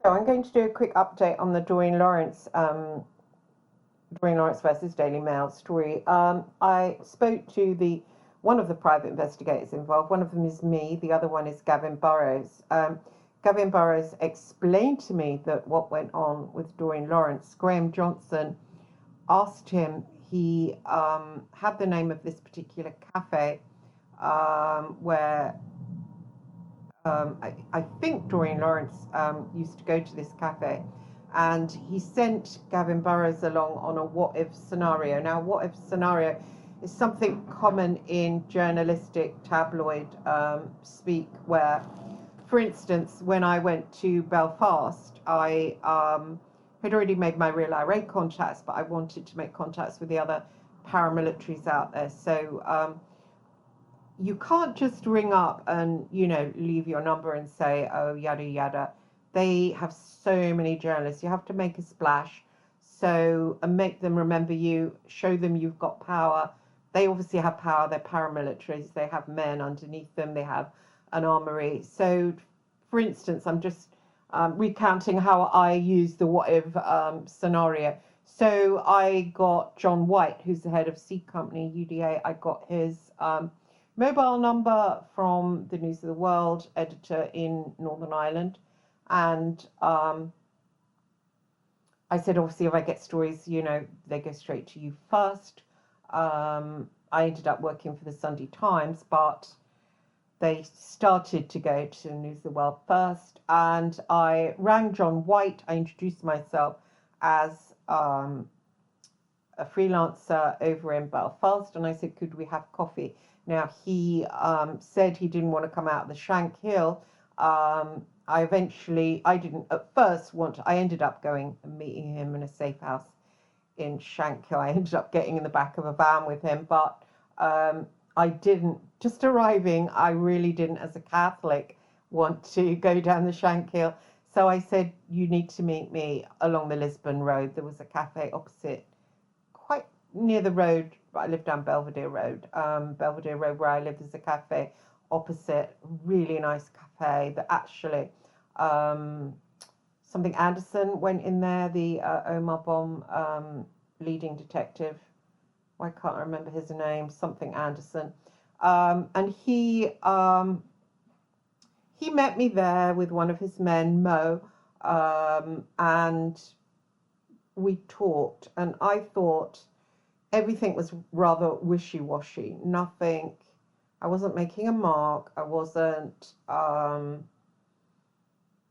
So I'm going to do a quick update on the Doreen Lawrence versus Daily Mail story. I spoke to the one of the private investigators involved. One of them is me. The other one is Gavin Burrows. Gavin Burrows explained to me that what went on with Doreen Lawrence. Graham Johnson asked him. He had the name of this particular cafe where I think Doreen Lawrence used to go to this cafe, and he sent Gavin Burrows along on a what if scenario. Now, what if scenario is something common in journalistic tabloid speak, where, for instance, when I went to Belfast, I had already made my Real IRA contacts, but I wanted to make contacts with the other paramilitaries out there. So you can't just ring up and leave your number and say, oh, yada yada. They have so many journalists. You have to make a splash, so and make them remember you, show them you've got power. They obviously have power. They're paramilitaries. They have men underneath them. They have an armory. So for instance, I'm just recounting how I use the what if scenario. So I got John White, who's the head of C Company UDA. I got his mobile number from the News of the World editor in Northern Ireland. And I said, obviously, if I get stories, they go straight to you first. I ended up working for the Sunday Times, but they started to go to the News of the World first. And I rang John White. I introduced myself as a freelancer over in Belfast, and I said, could we have coffee? Now, he said he didn't want to come out of the Shank Hill. I didn't at first want to, I ended up going and meeting him in a safe house in Shank Hill. I ended up getting in the back of a van with him, but I didn't, just arriving, I really didn't, as a Catholic, want to go down the Shank Hill. So I said, you need to meet me along the Lisbon Road. There was a cafe opposite, quite near the road. I live down Belvedere Road. Belvedere Road, where I live, there's a cafe opposite, really nice cafe that actually something Anderson went in there, the Omar Bomb leading detective. I can't remember his name, something Anderson. And he met me there with one of his men, Mo, and we talked, and I thought everything was rather wishy-washy. Nothing, I wasn't making a mark. I wasn't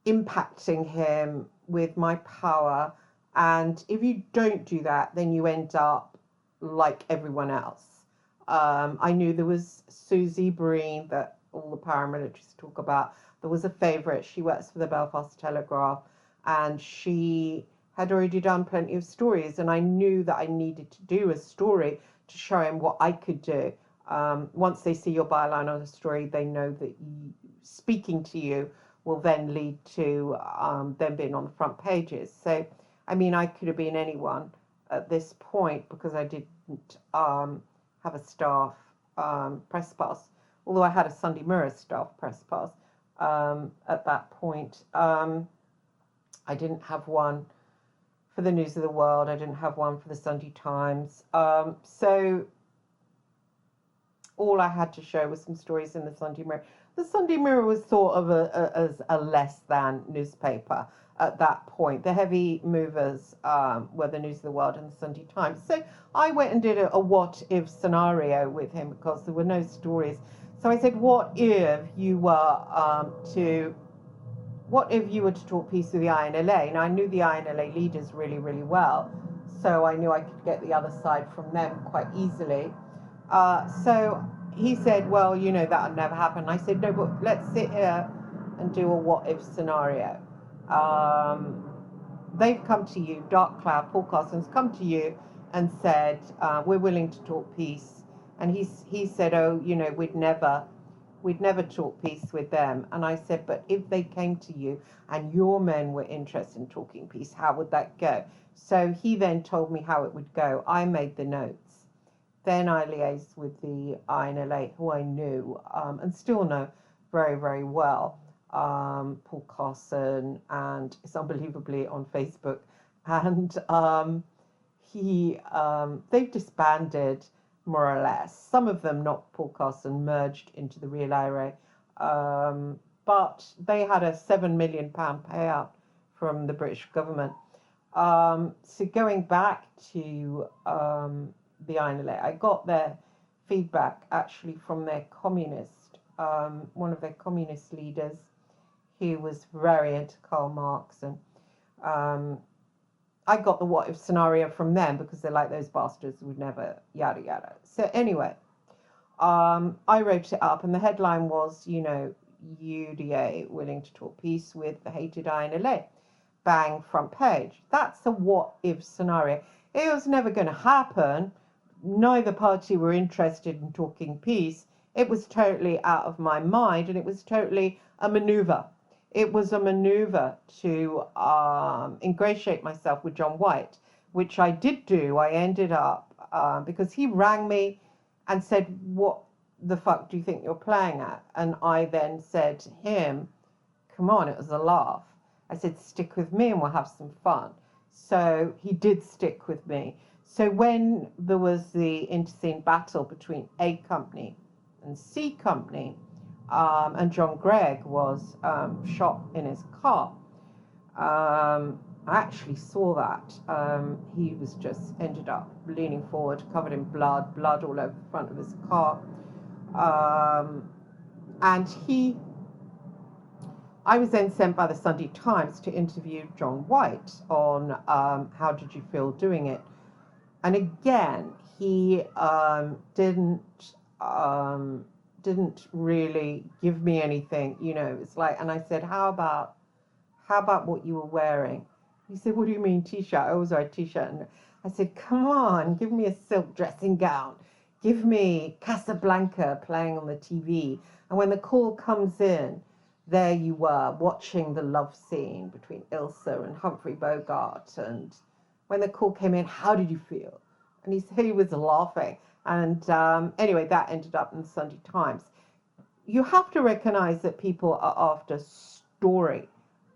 impacting him with my power. And if you don't do that, then you end up like everyone else. I knew there was Susie Breen that all the paramilitaries talk about. There was a favourite. She works for the Belfast Telegraph, and she had already done plenty of stories, and I knew that I needed to do a story to show him what I could do. Once they see your byline on a story, they know that speaking to you will then lead to them being on the front pages. So, I mean, I could have been anyone at this point because I didn't have a staff press pass, although I had a Sunday Mirror staff press pass at that point. I didn't have one for the News of the World. I didn't have one for the Sunday Times. So all I had to show was some stories in the Sunday Mirror. The Sunday Mirror was thought of as a less than newspaper at that point. The heavy movers were the News of the World and the Sunday Times. So I went and did a what if scenario with him because there were no stories. So I said, what if you were to talk peace with the INLA? And I knew the INLA leaders really, really well. So I knew I could get the other side from them quite easily. So he said, well, that'll never happen. I said, no, but let's sit here and do a what if scenario. They've come to you, Dark Cloud Forecasting's come to you and said, we're willing to talk peace. And he said, oh, we'd never talk peace with them. And I said, but if they came to you and your men were interested in talking peace, how would that go? So he then told me how it would go. I made the notes. Then I liaised with the INLA, who I knew and still know very, very well. Paul Carson, and it's unbelievably on Facebook. And they've disbanded more or less. Some of them, not Paul Carson, merged into the Real IRA. But they had a £7 million payout from the British government. So going back to the INLA, I got their feedback actually from their one of their communist leaders, who was very into Karl Marx, and I got the what if scenario from them because they're like, those bastards would never, yada yada. So anyway, I wrote it up, and the headline was, UDA willing to talk peace with the hated INLA. Bang, front page. That's a what if scenario. It was never going to happen. Neither party were interested in talking peace. It was totally out of my mind, and it was totally a maneuver. It was a maneuver to ingratiate myself with John White, which I did do. I ended up, because he rang me and said, what the fuck do you think you're playing at? And I then said to him, come on, it was a laugh. I said, stick with me and we'll have some fun. So he did stick with me. So when there was the interscene battle between A Company and C Company, and John Gregg was shot in his car, I actually saw that. He was just ended up leaning forward, covered in blood all over the front of his car. And I was then sent by the Sunday Times to interview John White on how did you feel doing it. And again, he didn't really give me anything, it's like, and I said, how about what you were wearing? He said, what do you mean t-shirt? I always wear a t-shirt. And I said, come on, give me a silk dressing gown. Give me Casablanca playing on the TV. And when the call comes in, there you were watching the love scene between Ilsa and Humphrey Bogart. And when the call came in, how did you feel? And he said he was laughing. And anyway, that ended up in the Sunday Times. You have to recognize that people are after story.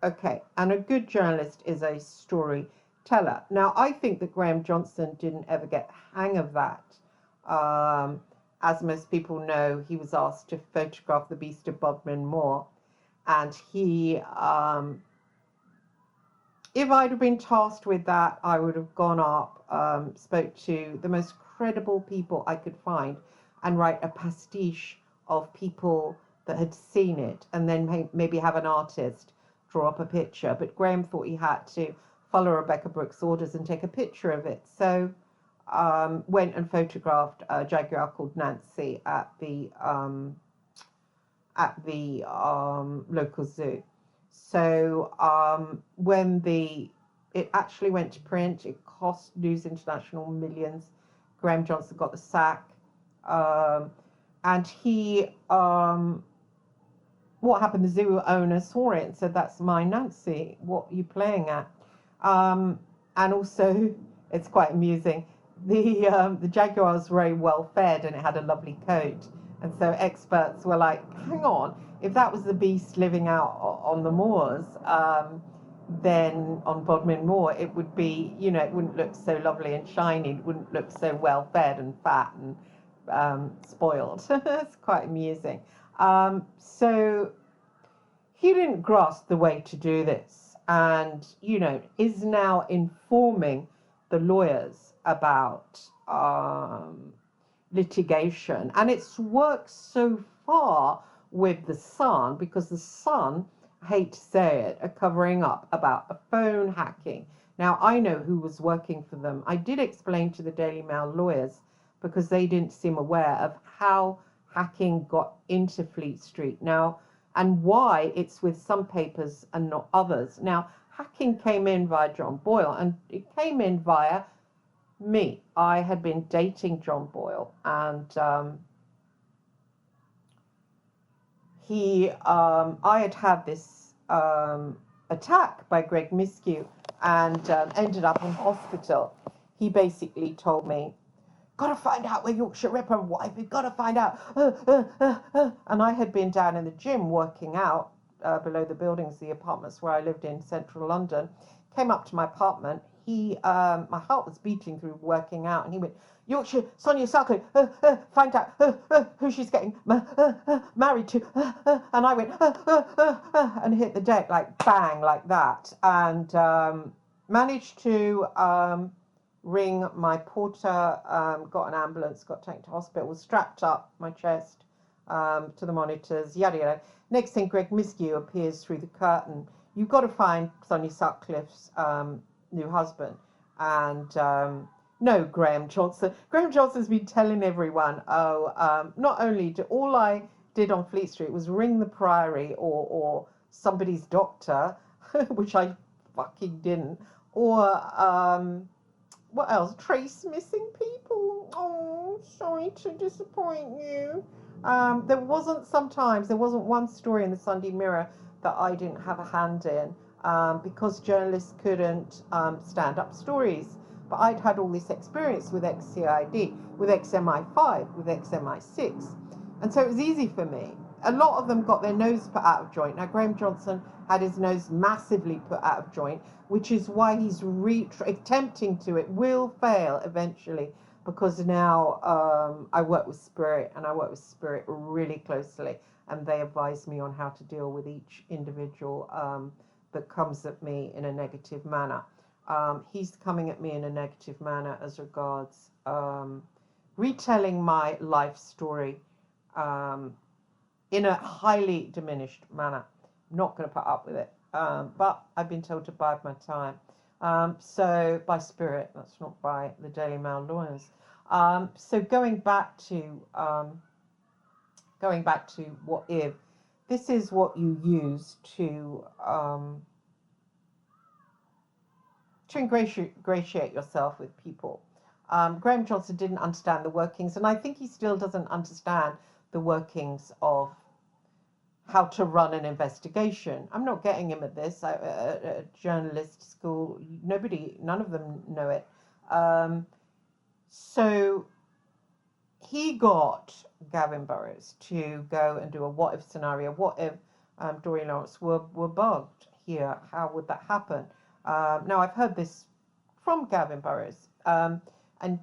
Okay, and a good journalist is a storyteller. Now, I think that Graham Johnson didn't ever get the hang of that. As most people know, he was asked to photograph the Beast of Bodmin Moor. And he, if I'd have been tasked with that, I would have gone up, spoke to the most credible people I could find and write a pastiche of people that had seen it, and then maybe have an artist draw up a picture. But Graham thought he had to follow Rebecca Brooks' orders and take a picture of it. So went and photographed a jaguar called Nancy at the local zoo. So when it actually went to print, it cost News International millions. Graham Johnson got the sack, and he what happened? The zoo owner saw it and said, "That's my Nancy. What are you playing at?" And also, it's quite amusing. The jaguar was very well fed and it had a lovely coat. And so experts were like, hang on, if that was the beast living out on the moors, then on Bodmin Moor, it would be, it wouldn't look so lovely and shiny. It wouldn't look so well fed and fat and spoiled. It's quite amusing. So he didn't grasp the way to do this, and, is now informing the lawyers about litigation. And it's worked so far with the Sun, because the Sun, I hate to say it, are covering up about a phone hacking. Now, I know who was working for them. I did explain to the Daily Mail lawyers, because they didn't seem aware of how hacking got into Fleet Street now, and why it's with some papers and not others. Now, hacking came in via John Boyle, and it came in via me. I had been dating John Boyle, and I had this attack by Greg Miskew, and ended up in hospital. He basically told me, "Gotta find out where Yorkshire Ripper wife, we've gotta find out." And I had been down in the gym working out, below the buildings, the apartments where I lived in central London, came up to my apartment. My heart was beating through working out, and he went, Yorkshire, Sonia Sarkle, find out who she's getting married to. And I went, and hit the deck like bang, like that. And managed to ring my porter, got an ambulance, got taken to hospital, was strapped up my chest to the monitors, yada yada. Next thing, Greg Miskew appears through the curtain. You've got to find Sonia Sutcliffe's new husband. And no, Graham Johnson. Graham Johnson's been telling everyone, not only all I did on Fleet Street was ring the Priory or somebody's doctor, which I fucking didn't, or what else? Trace missing people. Oh, sorry to disappoint you. There wasn't one story in the Sunday Mirror that I didn't have a hand in, because journalists couldn't stand up stories. But I'd had all this experience with XCID, with XMI5, with XMI6. And so it was easy for me. A lot of them got their nose put out of joint. Now, Graham Johnson had his nose massively put out of joint, which is why he's attempting to. It will fail eventually, because now I work with Spirit, and I work with Spirit really closely, and they advise me on how to deal with each individual that comes at me in a negative manner. He's coming at me in a negative manner as regards retelling my life story in a highly diminished manner. I'm not going to put up with it, but I've been told to bide my time. So by Spirit, that's not by the Daily Mail lawyers. So going back to what if, this is what you use to ingratiate yourself with people. Graham Johnson didn't understand the workings, and I think he still doesn't understand the workings of how to run an investigation. I'm not getting him at this. A journalist school, none of them know it. So he got Gavin Burrows to go and do a what if scenario. What if Doreen Lawrence were bugged here? How would that happen? Now, I've heard this from Gavin Burrows, and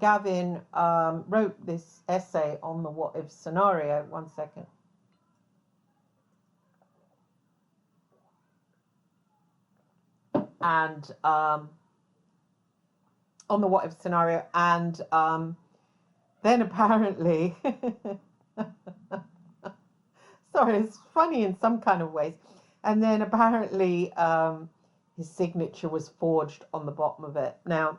Gavin wrote this essay on the what if scenario. One second. And on the what if scenario, and then apparently, sorry, it's funny in some kind of ways, and then apparently his signature was forged on the bottom of it. Now,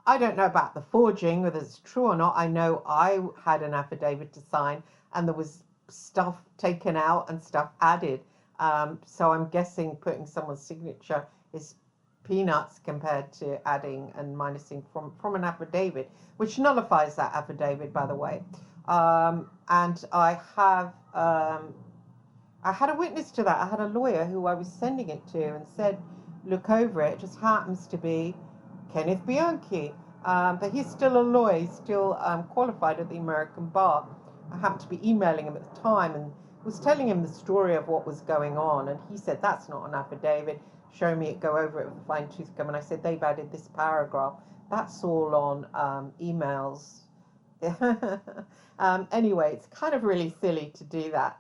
I don't know about the forging, whether it's true or not. I know I had an affidavit to sign, and there was stuff taken out and stuff added. So I'm guessing putting someone's signature is peanuts compared to adding and minusing from an affidavit, which nullifies that affidavit, by the way. And I had a witness to that. I had a lawyer who I was sending it to and said, look over it. It just happens to be Kenneth Bianchi. But he's still a lawyer. He's still qualified at the American bar. I happened to be emailing him at the time and was telling him the story of what was going on. And he said, that's not an affidavit. Show me it, go over it with a fine tooth comb. And I said, they've added this paragraph. That's all on emails. Anyway, it's kind of really silly to do that.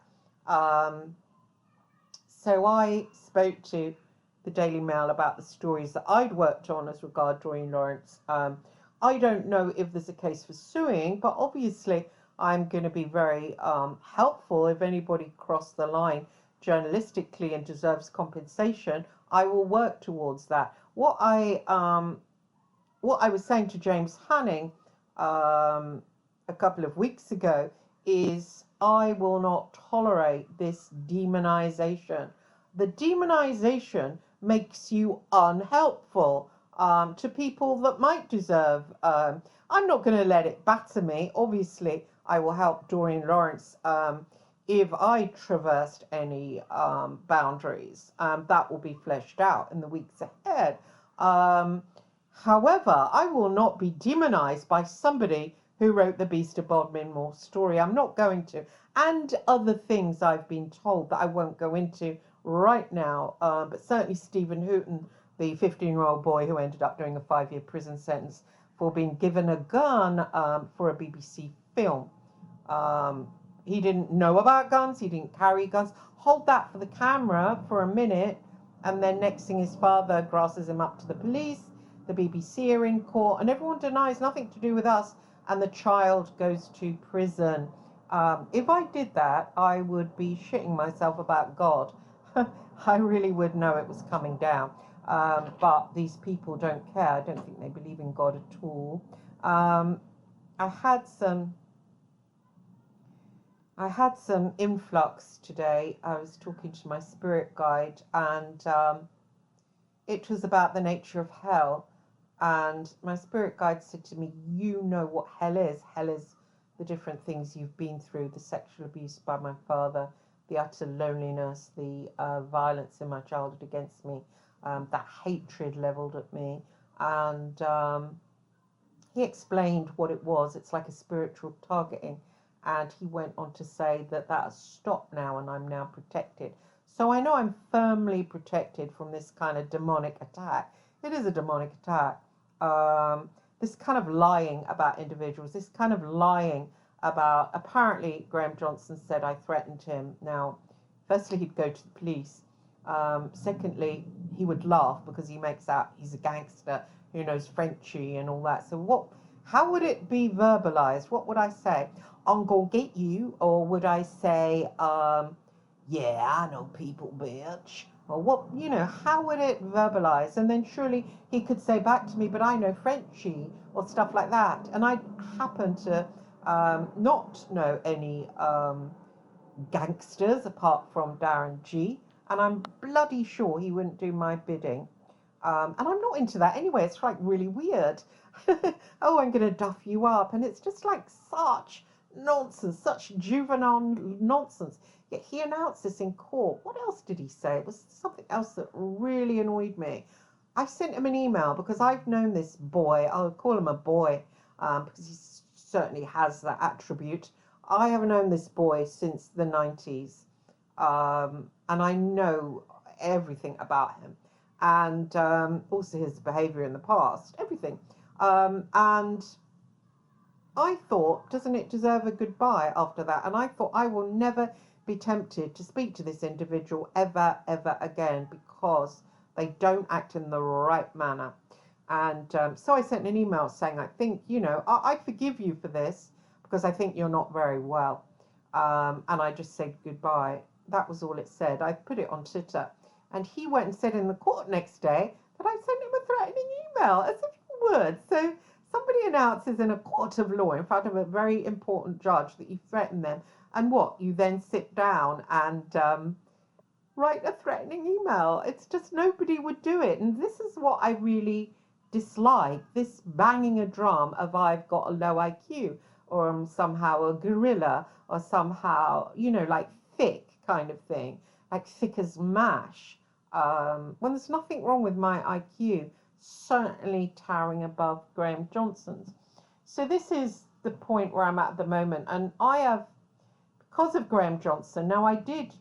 So I spoke to the Daily Mail about the stories that I'd worked on as regard Doreen Lawrence. I don't know if there's a case for suing, but obviously I'm going to be very helpful if anybody crossed the line journalistically and deserves compensation. I will work towards that. What I was saying to James Hanning a couple of weeks ago is I will not tolerate this demonization. The demonization makes you unhelpful to people that might deserve. I'm not going to let it batter me. Obviously, I will help Doreen Lawrence if I traversed any boundaries. That will be fleshed out in the weeks ahead. However, I will not be demonized by somebody who wrote the Beast of Bodmin Moor story. I'm not going to. And other things I've been told that I won't go into right now. But certainly Stephen Houghton, the 15-year-old boy who ended up doing a 5-year prison sentence for being given a gun for a BBC film. He didn't know about guns. He didn't carry guns. Hold that for the camera for a minute. And then next thing, his father grasses him up to the police. The BBC are in court, and everyone denies nothing to do with us. And the child goes to prison. If I did that, I would be shitting myself about God. I really would know it was coming down. But these people don't care. I don't think they believe in God at all. I had some influx today. I was talking to my spirit guide, and it was about the nature of hell. And my spirit guide said to me, you know what hell is. Hell is the different things you've been through, the sexual abuse by my father, the utter loneliness, the violence in my childhood against me, that hatred leveled at me. And he explained what it was. It's like a spiritual targeting. And he went on to say that has stopped now and I'm now protected. So I know I'm firmly protected from this kind of demonic attack. It is a demonic attack. This kind of lying about individuals, this kind of lying about, apparently Graham Johnson said I threatened him. Now, firstly, he'd go to the police. Secondly, he would laugh because he makes out he's a gangster who knows Frenchy and all that. So how would it be verbalized? What would I say? I'm gonna get you, or would I say, yeah, I know people, bitch, or what, how would it verbalize? And then surely he could say back to me, but I know Frenchy, or stuff like that. And I happen to not know any gangsters apart from Darren G, and I'm bloody sure he wouldn't do my bidding. And I'm not into that anyway. It's like really weird. Oh, I'm going to duff you up. And it's just like such nonsense, such juvenile nonsense. Yet he announced this in court. What else did he say? It was something else that really annoyed me. I sent him an email because I've known this boy. I'll call him a boy because he certainly has that attribute. I have known this boy since the 90s. And I know everything about him. And also his behaviour in the past, everything. And I thought, doesn't it deserve a goodbye after that? And I thought I will never be tempted to speak to this individual ever, ever again because they don't act in the right manner. And so I sent an email saying, I think, I forgive you for this because I think you're not very well. And I just said goodbye. That was all it said. I put it on Twitter. And he went and said in the court next day that I sent him a threatening email, as if you would. So somebody announces in a court of law in front of a very important judge that you threatened them. And what? You then sit down and write a threatening email. It's just nobody would do it. And this is what I really dislike, this banging a drum of I've got a low IQ or I'm somehow a gorilla or somehow, like thick kind of thing, like thick as mash. When there's nothing wrong with my IQ, certainly towering above Graham Johnson's. So this is the point where I'm at the moment. And I have, because of Graham Johnson, now I did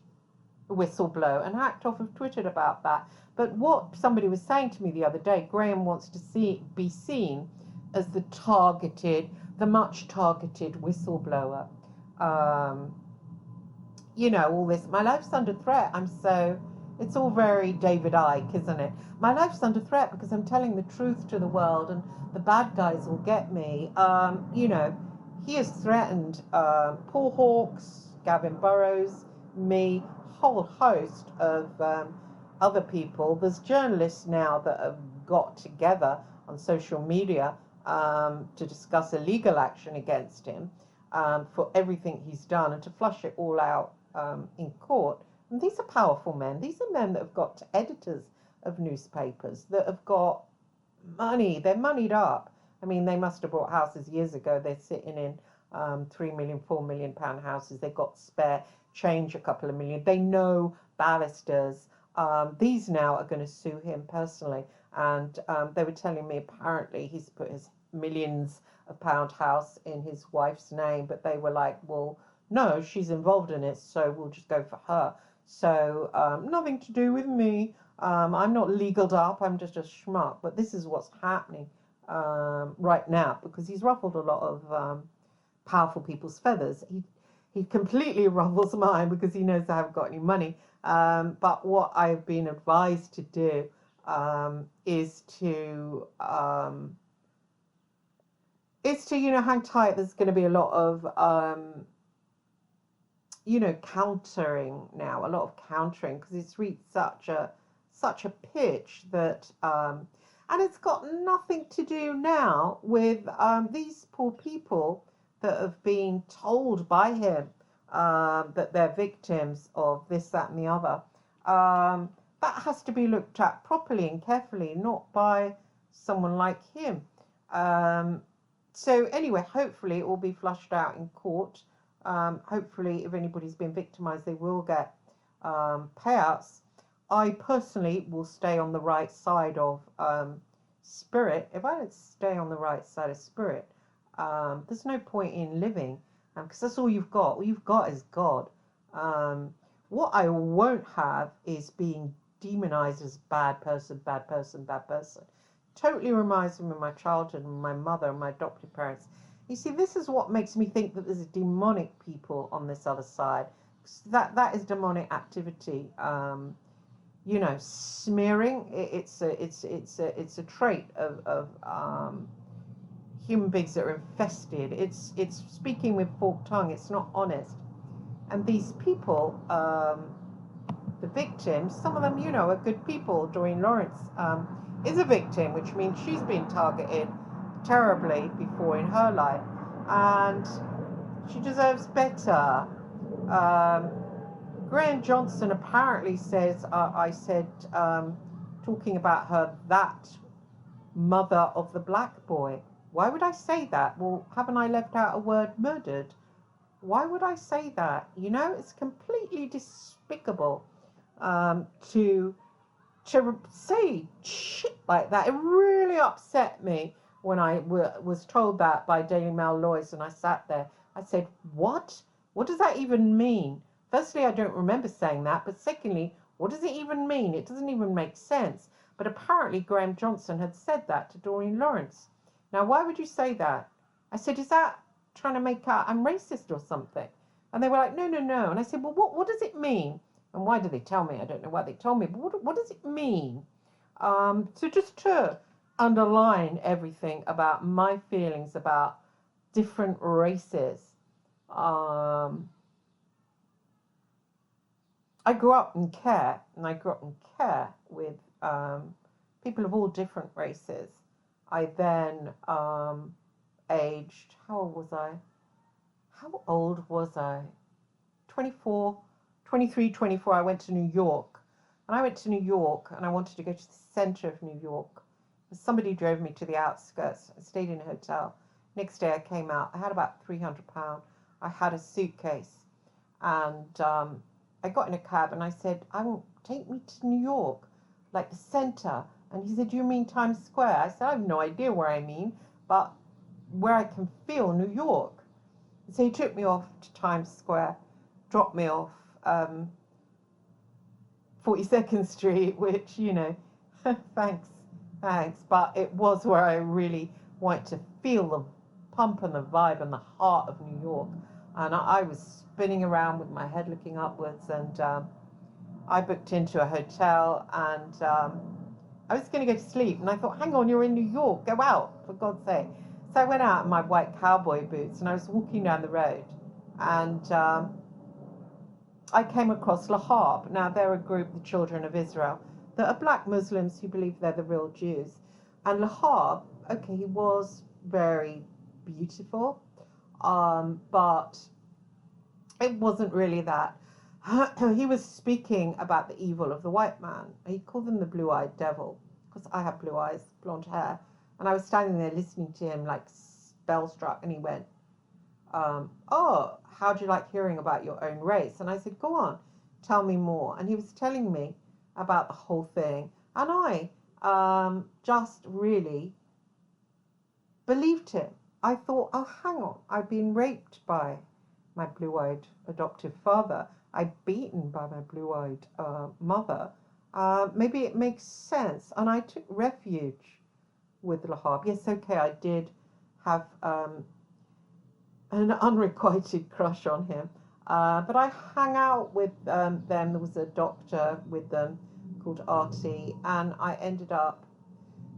whistleblow and hacked off, have twittered about that. But what somebody was saying to me the other day, Graham wants to be seen as the much targeted whistleblower. All this, my life's under threat. It's all very David Icke, isn't it? My life's under threat because I'm telling the truth to the world and the bad guys will get me. He has threatened Paul Hawkes, Gavin Burrows, me, whole host of other people. There's journalists now that have got together on social media to discuss a legal action against him for everything he's done and to flush it all out in court. And these are powerful men. These are men that have got editors of newspapers, that have got money. They're moneyed up. I mean, they must have bought houses years ago. They're sitting in £3 million, £4 million houses. They've got spare change, a couple of million. They know barristers. These now are going to sue him personally. And they were telling me apparently he's put his millions a pound house in his wife's name, but they were like, well, no, she's involved in it, so we'll just go for her. So nothing to do with me. I'm not legaled up. I'm just a schmuck. But this is what's happening right now, because he's ruffled a lot of powerful people's feathers. He completely ruffles mine because he knows I haven't got any money. But what I've been advised to do is to hang tight. There's going to be a lot of countering now, a lot of countering, because it's reached such a pitch that and it's got nothing to do now with these poor people that have been told by him that they're victims of this, that, and the other. That has to be looked at properly and carefully, not by someone like him. So anyway, hopefully it will be flushed out in court. Hopefully, if anybody's been victimized, they will get payouts. I personally will stay on the right side of spirit. If I don't stay on the right side of spirit, there's no point in living, because that's all you've got. All you've got is God. What I won't have is being demonized as bad person, bad person, bad person. Totally reminds me of my childhood and my mother and my adopted parents. You see, this is what makes me think that there's demonic people on this other side. That is demonic activity. Smearing. It's a trait of human beings that are infested. It's speaking with forked tongue. It's not honest. And these people, the victims, some of them, are good people. Doreen Lawrence is a victim, which means she's been targeted terribly before in her life, and she deserves better. Graham Johnson apparently says, I said, talking about her, that mother of the black boy. Why would I say that? Well, haven't I left out a word murdered? Why would I say that? It's completely despicable to say shit like that. It really upset me when I was told that by Daily Mail lawyers, and I sat there. I said, what? What does that even mean? Firstly, I don't remember saying that, but secondly, what does it even mean? It doesn't even make sense. But apparently Graham Johnson had said that to Doreen Lawrence. Now, why would you say that? I said, is that trying to make out I'm racist or something? And they were like, no, no, no. And I said, well, what does it mean? And why did they tell me? I don't know why they told me, but what does it mean? So just to underline everything about my feelings about different races, I grew up in care, and I grew up in care with people of all different races. I then aged, how old was I? How old was I? 24, 23, 24, I went to New York. And I went to New York, and I wanted to go to the center of New York. Somebody drove me to the outskirts. I stayed in a hotel. Next day I came out. I had about £300. I had a suitcase. And I got in a cab, and I said, take me to New York, like the center. And he said, do you mean Times Square? I said, I have no idea where I mean, but where I can feel New York. So he took me off to Times Square, dropped me off 42nd Street, which, thanks. But it was where I really wanted to feel the pump and the vibe and the heart of New York. And I was spinning around with my head looking upwards, and I booked into a hotel, and I was going to go to sleep. And I thought, hang on, you're in New York, go out, for God's sake. So I went out in my white cowboy boots, and I was walking down the road, and I came across Lahab. Now, they're a group, the Children of Israel, that are black Muslims who believe they're the real Jews. And Lahab, okay, he was very beautiful, but it wasn't really that. He was speaking about the evil of the white man. He called them the blue-eyed devil, because I have blue eyes, blonde hair. And I was standing there listening to him like spellstruck, and he went, oh, how do you like hearing about your own race? And I said, go on, tell me more. And he was telling me about the whole thing. And I just really believed him. I thought, oh, hang on, I've been raped by my blue-eyed adoptive father. I've beaten by my blue-eyed mother. Maybe it makes sense. And I took refuge with Lahab. Yes, okay, I did have an unrequited crush on him. But I hung out with them. There was a doctor with them called Artie, and I ended up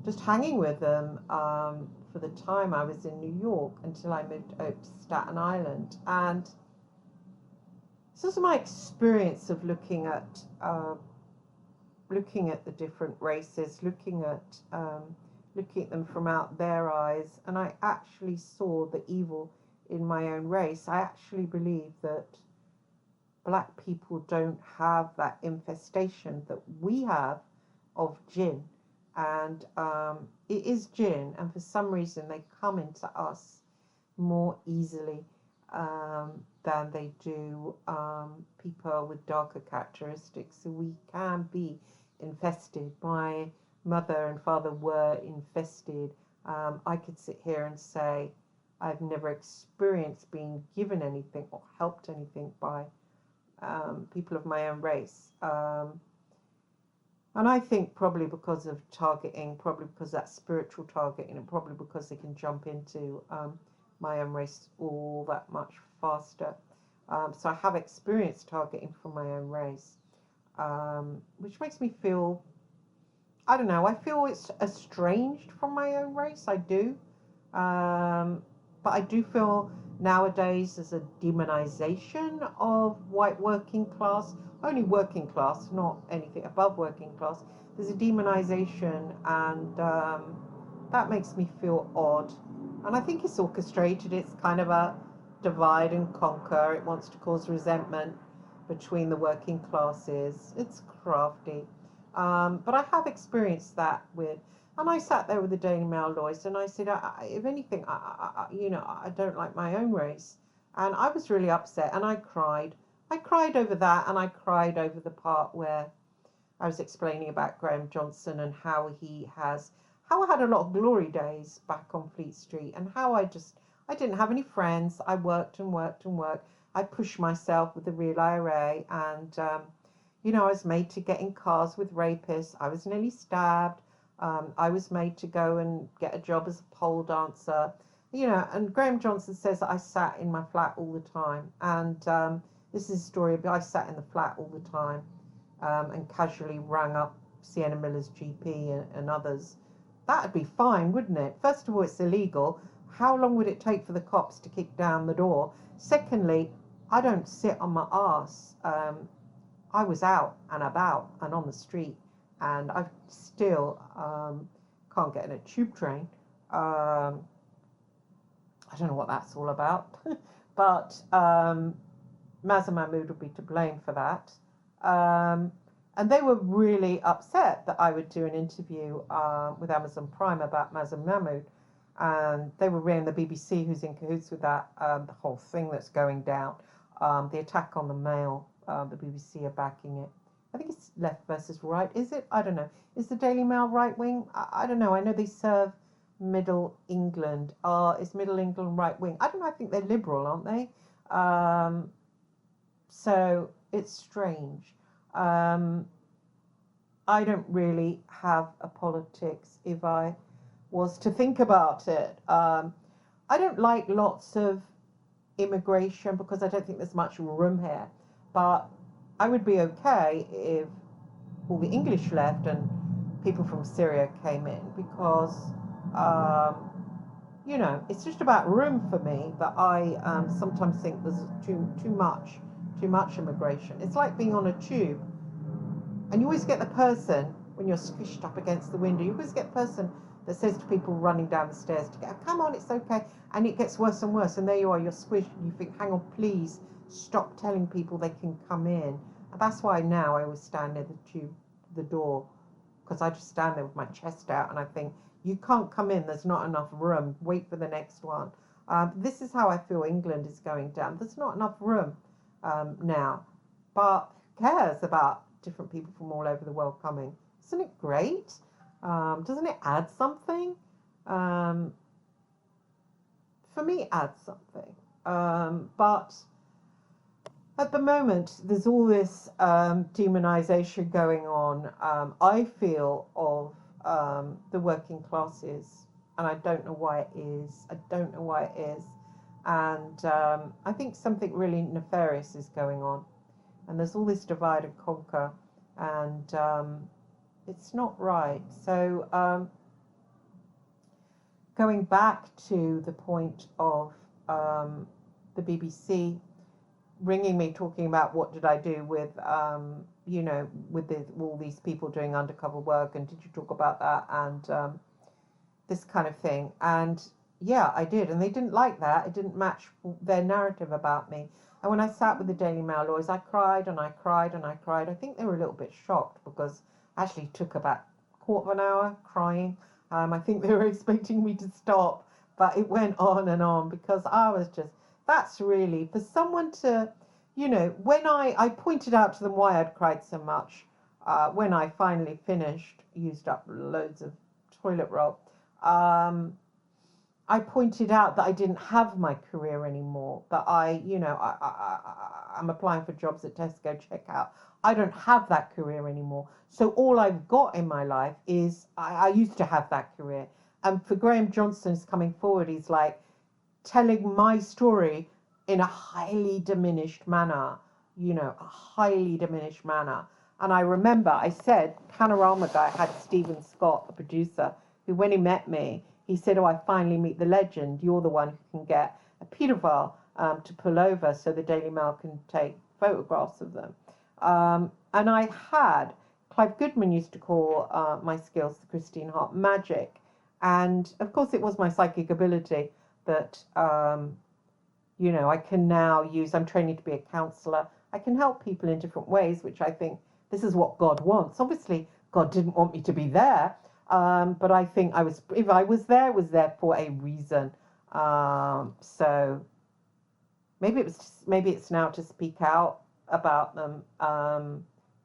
just hanging with them for the time I was in New York until I moved over to Staten Island. And this was my experience of looking at the different races, looking at them from out their eyes, and I actually saw the evil in my own race. I actually believe that black people don't have that infestation that we have of jinn, and it is jinn, and for some reason they come into us more easily than they do people with darker characteristics. So we can be infested. My mother and father were infested. I could sit here and say I've never experienced being given anything or helped anything by people of my own race. And I think probably because of targeting, probably because that's spiritual targeting, and probably because they can jump into my own race all that much faster. So I have experienced targeting from my own race, which makes me feel, I don't know, I feel it's estranged from my own race. I do. But I do feel nowadays there's a demonization of white working class, only working class, not anything above working class. There's a demonization, and that makes me feel odd. And I think it's orchestrated. It's kind of a divide and conquer. It wants to cause resentment between the working classes. It's crafty. But I have experienced that with, and I sat there with the Daily Mail lawyers, and I said, if anything, I don't like my own race. And I was really upset, and I cried. I cried over that, and I cried over the part where I was explaining about Graham Johnson and how I had a lot of glory days back on Fleet Street, and how I didn't have any friends. I worked and worked and worked. I pushed myself with the Real IRA, and, I was made to get in cars with rapists. I was nearly stabbed. I was made to go and get a job as a pole dancer, and Graham Johnson says that I sat in my flat all the time. And this is a story of I sat in the flat all the time and casually rang up Sienna Miller's GP and others. That'd be fine, wouldn't it? First of all, it's illegal. How long would it take for the cops to kick down the door? Secondly, I don't sit on my arse. I was out and about and on the street, and I still can't get in a tube train. I don't know what that's all about, but Maz and Mahmood would be to blame for that. And they were really upset that I would do an interview with Amazon Prime about Maz and Mahmood. And they were reading the BBC, who's in cahoots with that, the whole thing that's going down, the attack on the Mail, the BBC are backing it. I think it's left versus right, is it? I don't know. Is the Daily Mail right wing? I don't know. I know they serve Middle England. Is Middle England right wing? I don't know. I think they're liberal, aren't they? So it's strange. I don't really have a politics if I was to think about it. I don't like lots of immigration because I don't think there's much room here. But I would be okay if all the English left and people from Syria came in, because, it's just about room for me. But I sometimes think there's too much immigration. It's like being on a tube, and you always get the person, when you're squished up against the window, you always get the person that says to people running down the stairs to get, come on, it's okay. And it gets worse and worse. And there you are, you're squished, and you think, hang on, please stop telling people they can come in. And that's why now I always stand near the door, because I just stand there with my chest out and I think, you can't come in, there's not enough room, wait for the next one. This is how I feel England is going down. There's not enough room now. But who cares about different people from all over the world coming? Isn't it great? Doesn't it add something? for me, adds something. But at the moment, there's all this demonization going on, I feel, of the working classes. And I don't know why it is. I don't know why it is. And I think something really nefarious is going on. And there's all this divide and conquer. And it's not right. So going back to the point of the BBC ringing me talking about what did I do with with all these people doing undercover work, and did you talk about that, and this kind of thing. And yeah, I did, and they didn't like that. It didn't match their narrative about me. And when I sat with the Daily Mail lawyers, I cried and I cried and I cried. I think they were a little bit shocked because I actually took about a quarter of an hour crying. I think they were expecting me to stop, but it went on and on because I was just, that's really, for someone to, when I pointed out to them why I'd cried so much, when I finally finished, used up loads of toilet roll, I pointed out that I didn't have my career anymore, that I'm applying for jobs at Tesco checkout. I don't have that career anymore. So all I've got in my life is, I used to have that career. And for Graham Johnson's coming forward, he's like telling my story in a highly diminished manner, a highly diminished manner. And I remember I said, Panorama Guy had Stephen Scott, a producer, who when he met me, he said, oh, I finally meet the legend. You're the one who can get a paedophile to pull over so the Daily Mail can take photographs of them. And I had, Clive Goodman used to call my skills the Christine Hart magic. And of course it was my psychic ability that, I can now use. I'm training to be a counsellor. I can help people in different ways, which I think this is what God wants. Obviously, God didn't want me to be there. But I think if I was there, was there for a reason. So maybe it's now to speak out about them,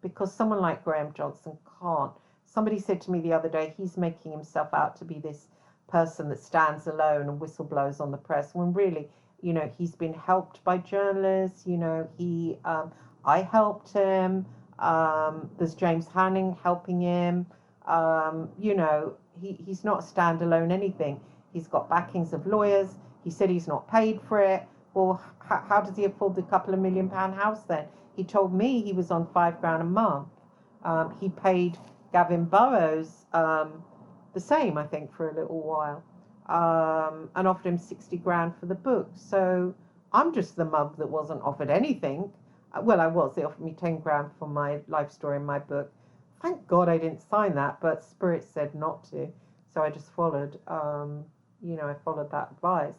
because someone like Graham Johnson can't. Somebody said to me the other day, he's making himself out to be this person that stands alone and whistleblows on the press, when really, he's been helped by journalists. I helped him. There's James Hanning helping him. He's not a standalone anything. He's got backings of lawyers. He said he's not paid for it. Well, how does he afford the couple of £1 million house then? He told me he was on £5,000 a month. He paid Gavin Burrows the same, I think, for a little while, and offered him 60 grand for the book. So I'm just the mug that wasn't offered anything. Well, I was. They offered me 10 grand for my life story in my book. Thank God I didn't sign that, but Spirit said not to, so I just followed. I followed that advice.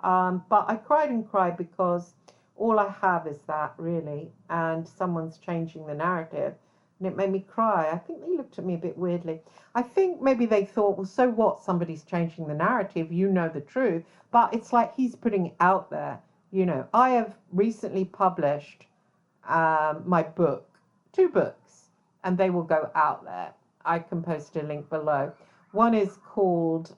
But I cried and cried because all I have is that, really, and someone's changing the narrative, and it made me cry. I think they looked at me a bit weirdly. I think maybe they thought, well, so what? Somebody's changing the narrative. You know the truth, but it's like he's putting it out there. I have recently published my book, 2 books, and they will go out there. I can post a link below. One is called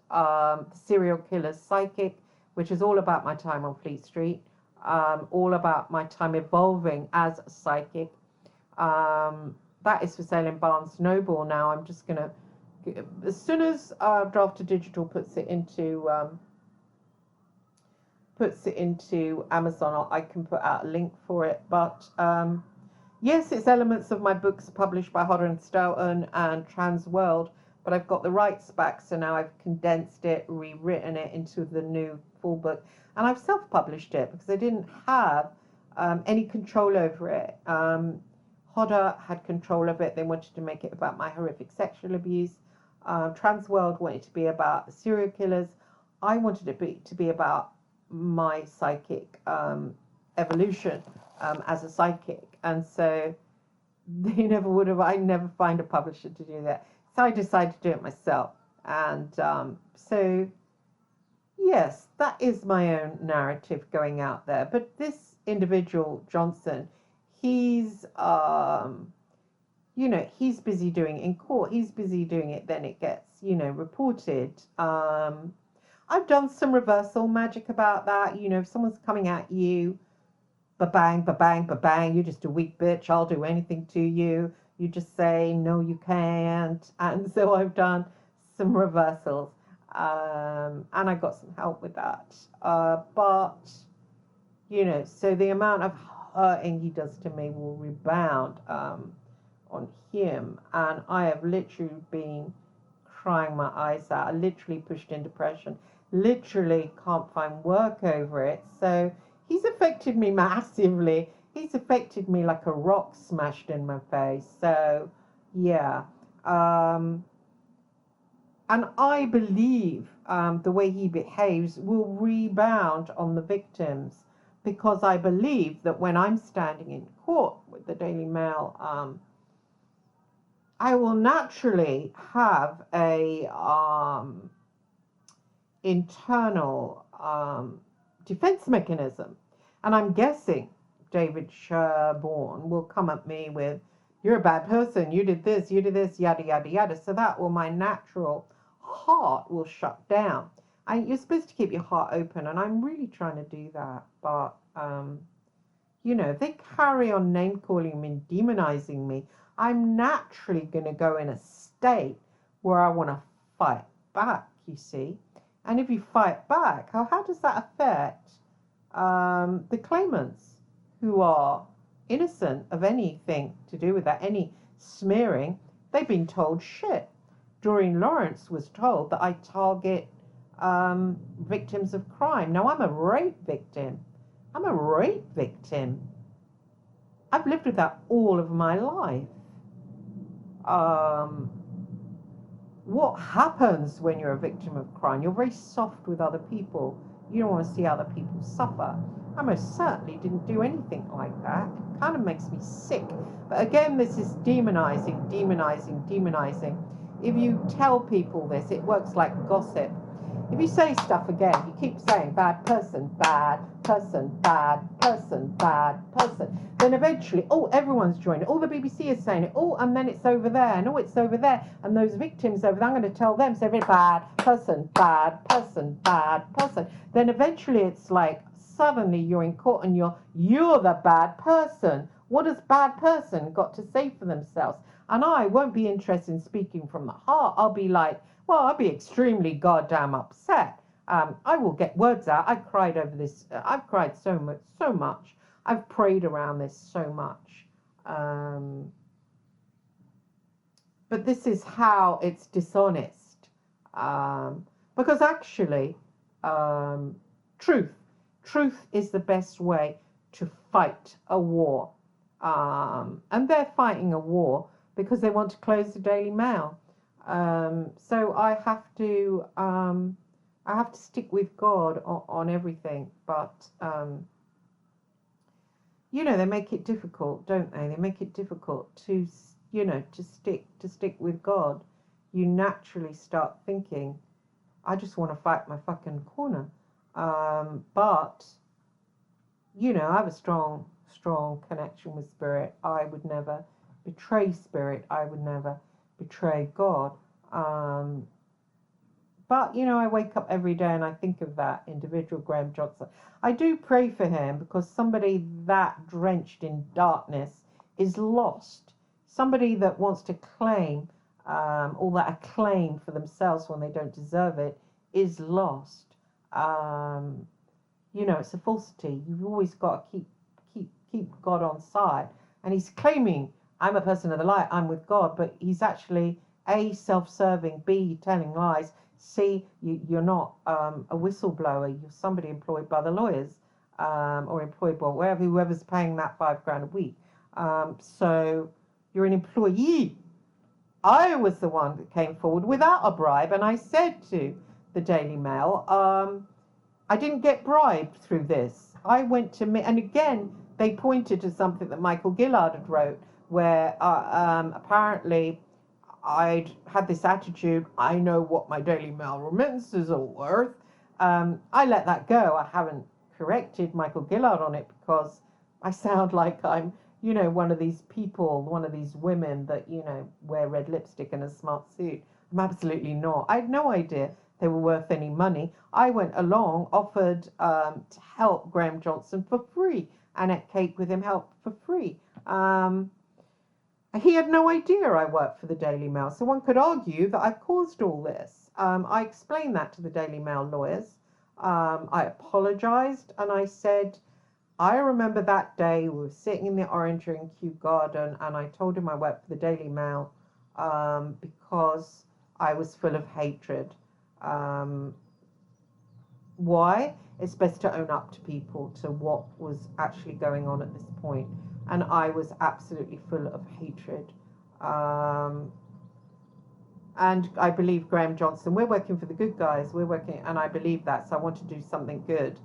Serial Killer's Psychic, which is all about my time on Fleet Street, all about my time evolving as a psychic. That is for sale in Barnes Noble now. I'm just going to, as soon as Drafter Digital puts it into Amazon, I can put out a link for it. But yes, it's elements of my books published by Hodder and Stoughton and Transworld, but I've got the rights back, so now I've condensed it, rewritten it into the new full book, and I've self-published it because I didn't have any control over it. Hodder had control of it. They wanted to make it about my horrific sexual abuse. Transworld wanted to be about the serial killers. I wanted it to be about my psychic evolution as a psychic, and so they never would have. I never find a publisher to do that, so I decided to do it myself. And so yes, that is my own narrative going out there. But this individual, Johnson, he's he's busy doing it in court. He's busy doing it, then it gets reported. I've done some reversal magic about that. You know, if someone's coming at you, ba-bang, ba-bang, ba-bang, you're just a weak bitch, I'll do anything to you. You just say, no, you can't. And so I've done some reversals. And I got some help with that. But, you know, so the amount of hurting he does to me will rebound on him. And I have literally been crying my eyes out. I literally pushed in depression. Literally can't find work over it. So he's affected me massively. He's affected me like a rock smashed in my face. So, yeah. And I believe the way he behaves will rebound on the victims, because I believe that when I'm standing in court with the Daily Mail, I will naturally have a internal defense mechanism. And I'm guessing David Sherborne will come at me with, you're a bad person, you did this, yada, yada, yada. So that will, my natural heart will shut down. And you're supposed to keep your heart open, and I'm really trying to do that. But, you know, if they carry on name calling me and demonizing me, I'm naturally going to go in a state where I want to fight back, you see. And if you fight back, how does that affect the claimants who are innocent of anything to do with that, any smearing? They've been told shit. Doreen Lawrence was told that I target victims of crime. Now, I'm a rape victim. I'm a rape victim. I've lived with that all of my life. What happens when you're a victim of crime? You're very soft with other people. You don't want to see other people suffer. I most certainly didn't do anything like that. It kind of makes me sick. But again, this is demonizing, demonizing, demonizing. If you tell people this, it works like gossip. If you say stuff again, you keep saying bad person, bad person, bad person, bad person, then eventually, oh, everyone's joining. Oh, the BBC is saying it. Oh, and then it's over there. And oh, it's over there. And those victims over there, I'm going to tell them, say, bad person, bad person, bad person. Then eventually it's like, suddenly you're in court and you're the bad person. What has bad person got to say for themselves? And I won't be interested in speaking from the heart. I'll be like, well, I'll be extremely goddamn upset. I will get words out. I cried over this. I've cried so much. I've prayed around this so much. But this is how it's dishonest. Because actually, truth is the best way to fight a war. And they're fighting a war because they want to close the Daily Mail. So I have to stick with God on everything. But you know, they make it difficult, don't they? They make it difficult to, you know, to stick with God. You naturally start thinking, I just want to fight my fucking corner. But you know, I have a strong connection with Spirit. I would never betray Spirit. I would never betray God. But, you know, I wake up every day and I think of that individual, Graham Johnson. I do pray for him, because somebody that drenched in darkness is lost. Somebody that wants to claim all that acclaim for themselves when they don't deserve it is lost. You know, it's a falsity. You've always got to keep God on side. And he's claiming, I'm a person of the light, I'm with God, but he's actually A, self-serving, B, telling lies, C, you're not a whistleblower, you're somebody employed by the lawyers, or employed by whoever's paying that $5,000 a week. So you're an employee. I was the one that came forward without a bribe, and I said to the Daily Mail, I didn't get bribed through this. I went to me, and again, they pointed to something that Michael Gillard had wrote, where apparently I'd had this attitude, I know what my Daily Mail remittances are worth. I let that go. I haven't corrected Michael Gillard on it, because I sound like I'm, you know, one of these people, one of these women that, you know, wear red lipstick and a smart suit. I'm absolutely not. I had no idea they were worth any money. I went along, offered to help Graham Johnson for free, and ate cake with him, helped for free. He had no idea I worked for the Daily Mail, so one could argue that I caused all this. I explained that to the Daily Mail lawyers. I apologised and I said, I remember that day we were sitting in the Orangery in Kew Garden, and I told him I worked for the Daily Mail because I was full of hatred. Why? It's best to own up to people, to what was actually going on at this point. And I was absolutely full of hatred. And I believe Graham Johnson, we're working for the good guys, and I believe that, so I want to do something good.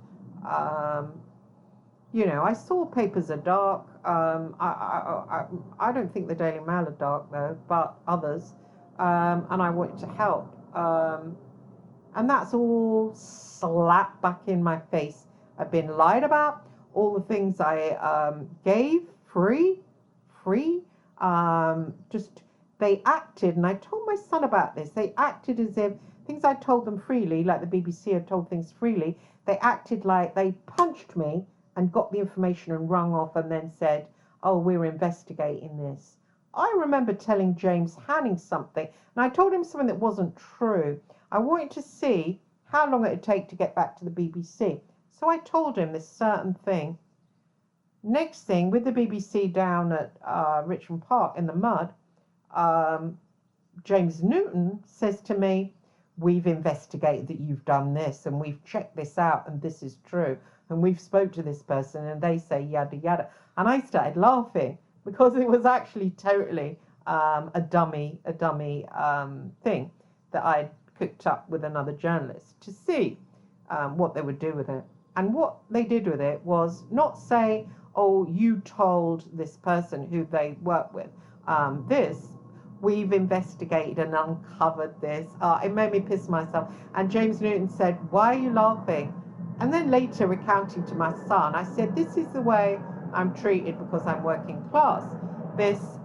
You know, I saw papers are dark. I don't think the Daily Mail are dark, though, but others. And I wanted to help. And that's all slapped back in my face. I've been lied about. All the things I gave free. Just they acted, and I told my son about this. They acted as if things I told them freely, like the BBC had told things freely. They acted like they punched me and got the information and rung off, and then said, "Oh, we're investigating this." I remember telling James Hanning something, and I told him something that wasn't true. I wanted to see how long it would take to get back to the BBC. So I told him this certain thing. Next thing, with the BBC down at Richmond Park in the mud, James Newton says to me, "We've investigated that you've done this, and we've checked this out, and this is true. And we've spoke to this person, and they say yada yada." And I started laughing because it was actually totally a dummy thing that I'd cooked up with another journalist to see what they would do with it. And what they did with it was not say, "Oh, you told this person who they work with this. We've investigated and uncovered this." It made me piss myself. And James Newton said, "Why are you laughing?" And then later, recounting to my son, I said, "This is the way I'm treated because I'm working class. This,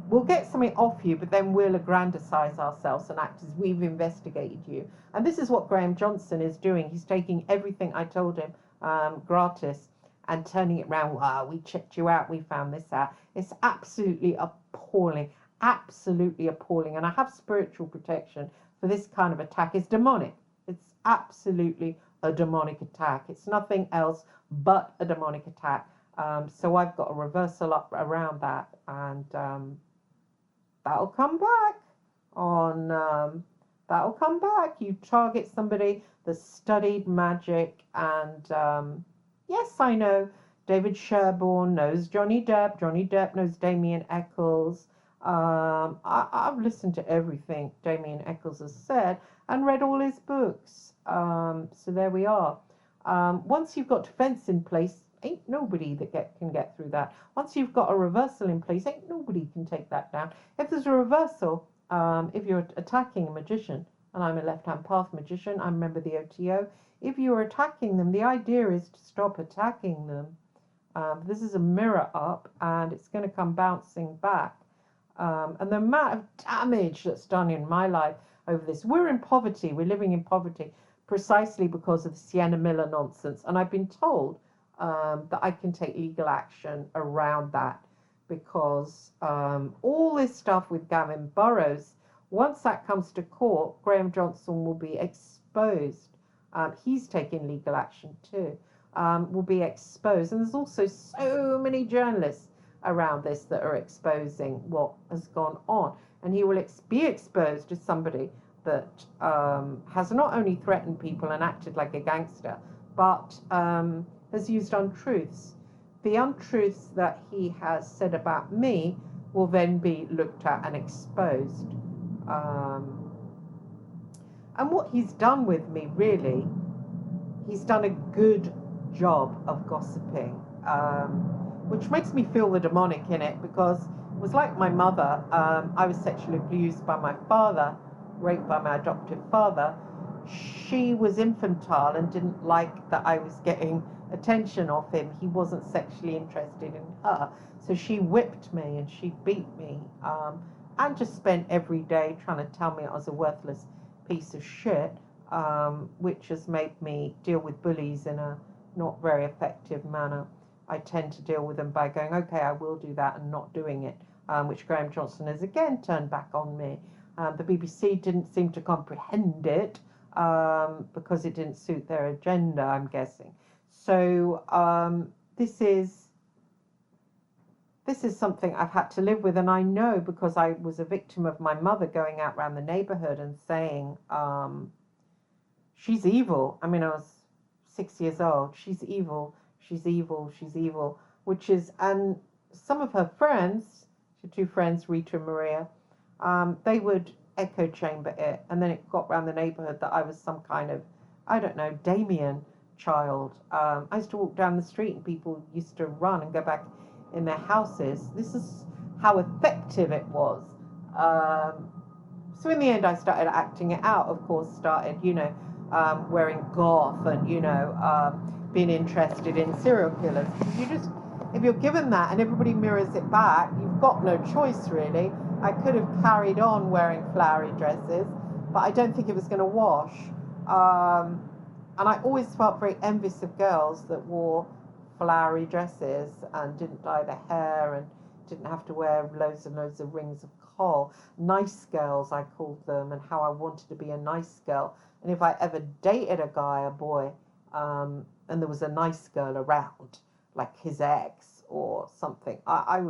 we'll get something off you, but then we'll aggrandise ourselves and act as we've investigated you." And this is what Graham Johnson is doing. He's taking everything I told him gratis and turning it around. "Wow, we checked you out, we found this out." It's absolutely appalling, absolutely appalling. And I have spiritual protection for this kind of attack. It's demonic. It's absolutely a demonic attack. It's nothing else but a demonic attack. So I've got a reversal up around that, and that'll come back on. That'll come back. You target somebody that's studied magic, and yes, I know David Sherborne knows Johnny Depp. Johnny Depp knows Damien Eccles. I've listened to everything Damien Eccles has said and read all his books. So there we are. Once you've got defense in place, ain't nobody that can get through that. Once you've got a reversal in place, ain't nobody can take that down. If there's a reversal, if you're attacking a magician, and I'm a left-hand path magician, I'm a member of the OTO, if you're attacking them, the idea is to stop attacking them. This is a mirror up, and it's going to come bouncing back. And the amount of damage that's done in my life over this. We're in poverty. We're living in poverty precisely because of the Sienna Miller nonsense. And I've been told that I can take legal action around that because all this stuff with Gavin Burrows, once that comes to court, Graham Johnson will be exposed. He's taking legal action too. Will be exposed. And there's also so many journalists around this that are exposing what has gone on. And he will be exposed as somebody that has not only threatened people and acted like a gangster, but has used untruths. The untruths that he has said about me will then be looked at and exposed. And what he's done with me, really, he's done a good job of gossiping, which makes me feel the demonic in it, because it was like my mother. I was sexually abused by my father, raped by my adoptive father. She was infantile and didn't like that I was getting attention off him. He wasn't sexually interested in her. So she whipped me and she beat me, and just spent every day trying to tell me I was a worthless piece of shit, which has made me deal with bullies in a not very effective manner. I tend to deal with them by going, okay, I will do that, and not doing it, which Graham Johnson has again turned back on me. The BBC didn't seem to comprehend it because it didn't suit their agenda, I'm guessing. So this is something I've had to live with, and I know because I was a victim of my mother going out around the neighborhood and saying, she's evil. I mean, I was 6 years old. She's evil. She's evil. She's evil. Which is, and some of her friends, she had two friends, Rita and Maria, they would echo chamber it, and then it got around the neighborhood that I was some kind of, I don't know, Damien child. I used to walk down the street and people used to run and go back in their houses. This is how effective it was. So in the end, I started acting it out. Of course, started, wearing goth and being interested in serial killers. If you're given that and everybody mirrors it back, you've got no choice really. I could have carried on wearing flowery dresses, but I don't think it was going to wash. And I always felt very envious of girls that wore flowery dresses and didn't dye their hair and didn't have to wear loads and loads of rings of coal. Nice girls, I called them, and how I wanted to be a nice girl. And if I ever dated a guy, a boy, and there was a nice girl around, like his ex or something, I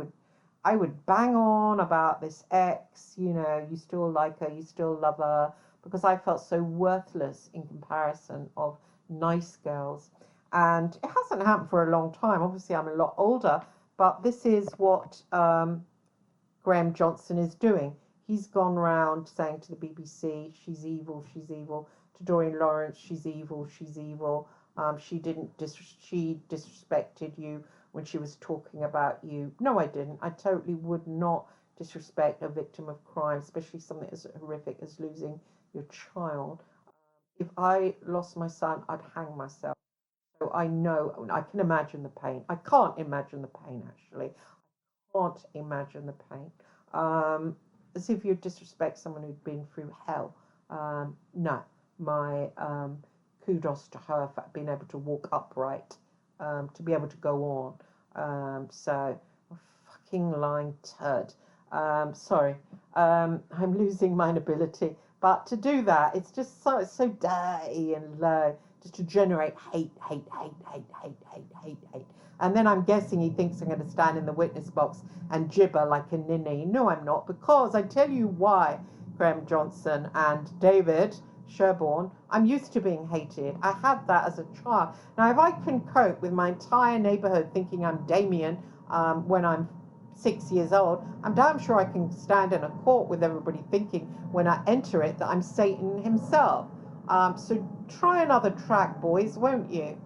would bang on about this ex, you still like her, you still love her, because I felt so worthless in comparison of nice girls. And it hasn't happened for a long time. Obviously, I'm a lot older, but this is what Graham Johnson is doing. He's gone round saying to the BBC, she's evil, she's evil. To Doreen Lawrence, she's evil, she's evil. She disrespected you when she was talking about you. No, I didn't. I totally would not disrespect a victim of crime, especially something as horrific as losing your child. If I lost my son, I'd hang myself. So I know, I can imagine the pain. I can't imagine the pain, actually. I can't imagine the pain. As if you disrespect someone who'd been through hell. No, my kudos to her for being able to walk upright, to be able to go on. So, a fucking lying turd. Sorry, I'm losing my ability. But to do that, it's just it's so dirty and low, just to generate hate. And then I'm guessing he thinks I'm going to stand in the witness box and gibber like a ninny. No, I'm not, because I tell you why, Graham Johnson and David Sherborne, I'm used to being hated. I had that as a child. Now, if I can cope with my entire neighborhood thinking I'm Damien when I'm 6 years old, I'm damn sure I can stand in a court with everybody thinking when I enter it that I'm Satan himself. So try another track, boys, won't you?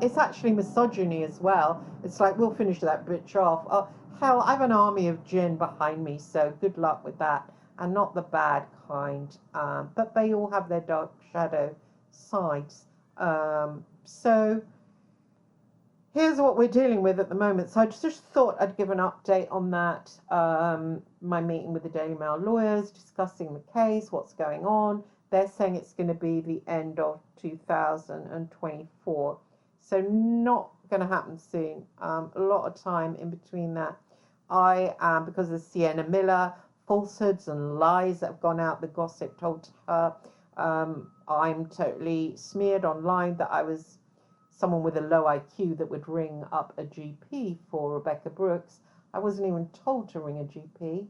It's actually misogyny as well. It's like, we'll finish that bitch off. Oh, hell, I have an army of gin behind me, so good luck with that. And not the bad kind. But they all have their dark shadow sides. So here's what we're dealing with at the moment. So I just thought I'd give an update on that. My meeting with the Daily Mail lawyers, discussing the case, what's going on. They're saying it's going to be the end of 2024. So not going to happen soon. A lot of time in between that. I am, because of Sienna Miller, falsehoods and lies that have gone out, the gossip told to her, I'm totally smeared online that I was someone with a low IQ that would ring up a GP for Rebecca Brooks. I wasn't even told to ring a GP.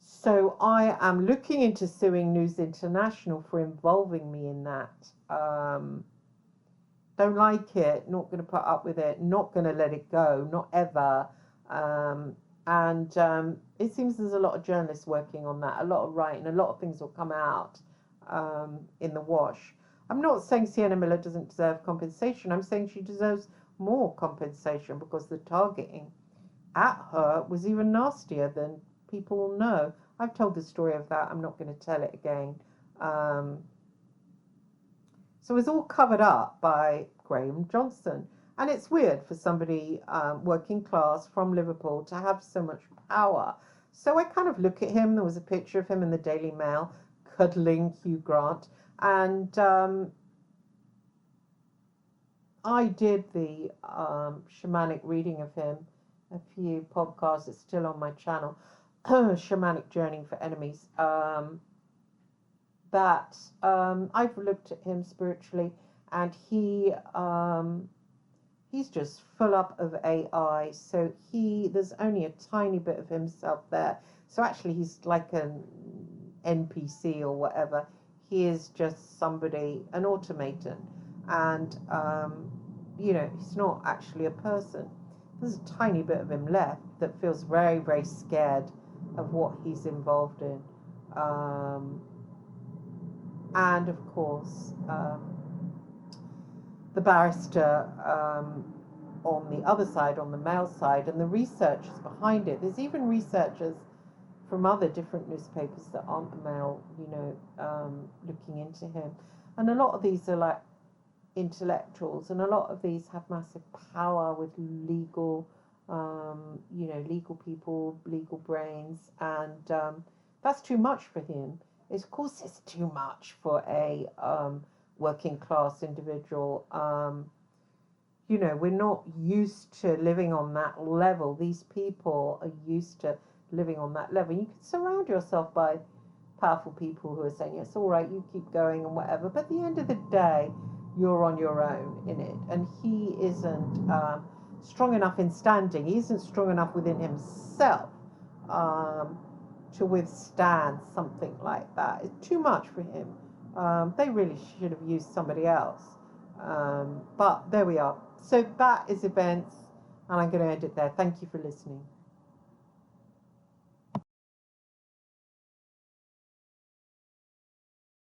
So I am looking into suing News International for involving me in that. Don't like it, not going to put up with it, not going to let it go, not ever. And it seems there's a lot of journalists working on that, a lot of writing, a lot of things will come out in the wash. I'm not saying Sienna Miller doesn't deserve compensation. I'm saying she deserves more compensation because the targeting at her was even nastier than people know. I've told the story of that. I'm not going to tell it again. So it's all covered up by Graham Johnson. And it's weird for somebody working class from Liverpool to have so much power. So I kind of look at him. There was a picture of him in the Daily Mail. cuddling Hugh Grant. And I did the shamanic reading of him, a few podcasts. It's still on my channel. Shamanic Journey for Enemies. That I've looked at him spiritually, and he's just full up of AI. So there's only a tiny bit of himself there. So actually, he's like an NPC or whatever. He is just somebody, an automaton, and he's not actually a person. There's a tiny bit of him left that feels very, very scared of what he's involved in. And of course, the barrister on the other side, on the male side, and the researchers behind it. There's even researchers from other different newspapers that aren't male, looking into him. And a lot of these are like intellectuals, and a lot of these have massive power with legal people, legal brains, and that's too much for him. Of course, it's too much for a working class individual. We're not used to living on that level. These people are used to living on that level. You can surround yourself by powerful people who are saying, yes, all right, you keep going and whatever. But at the end of the day, you're on your own in it. And he isn't strong enough in standing. He isn't strong enough within himself to withstand something like that. It's too much for him. They really should have used somebody else. But there we are. So that is events, and I'm going to end it there. Thank you for listening.